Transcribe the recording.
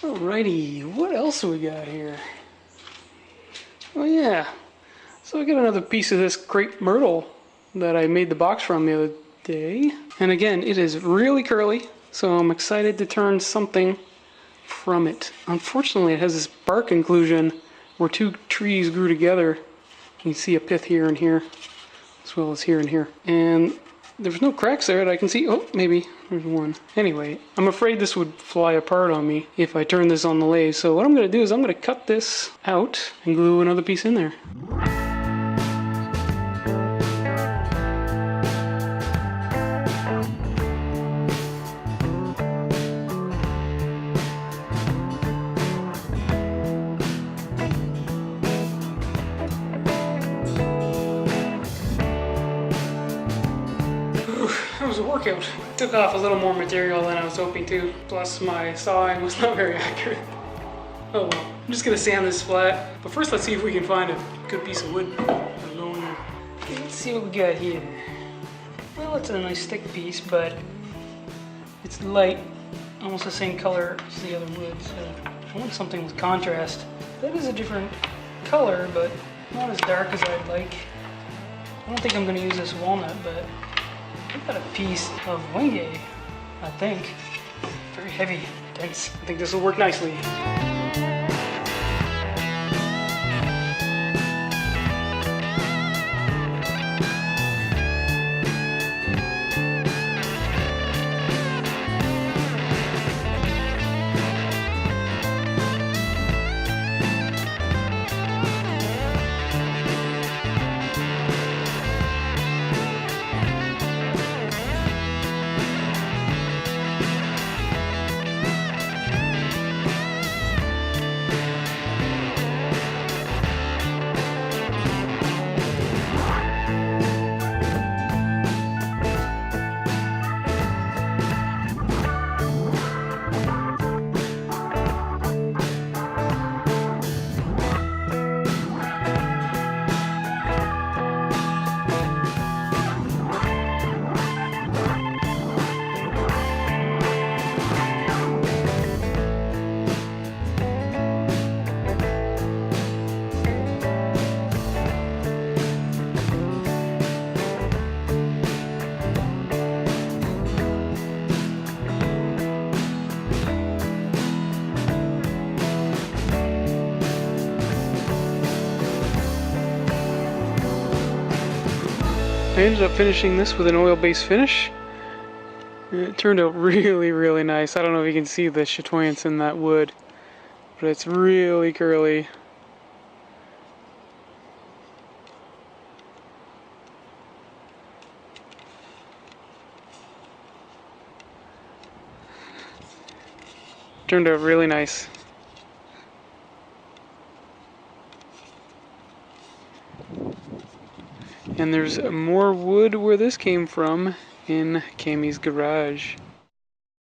Alrighty, what else do we got here? Oh yeah, so I got another piece of this Crepe Myrtle that I made the box from the other day. And again, it is really curly, so I'm excited to turn something from it. Unfortunately, it has this bark inclusion where two trees grew together. You can see a pith here and here, as well as here and here. And there's no cracks there that I can see. Oh, maybe there's one. Anyway, I'm afraid this would fly apart on me if I turn this on the lathe. So what I'm going to do is I'm going to cut this out and glue another piece in there. That was a workout. Took off a little more material than I was hoping to, plus my sawing was not very accurate. Oh well, I'm just gonna sand this flat, but first let's see if we can find a good piece of wood. Let's see what we got here. Well, it's a nice thick piece, but it's light, almost the same color as the other wood, so I want something with contrast. That is a different color, but not as dark as I'd like. I don't think I'm gonna use this walnut, but I've got a piece of Wenge, I think. Very heavy, dense. I think this will work nicely. I ended up finishing this with an oil-based finish. It turned out really, really nice. I don't know if you can see the chatoyance in that wood, but it's really curly. Turned out really nice. And there's more wood where this came from in Cammie's garage.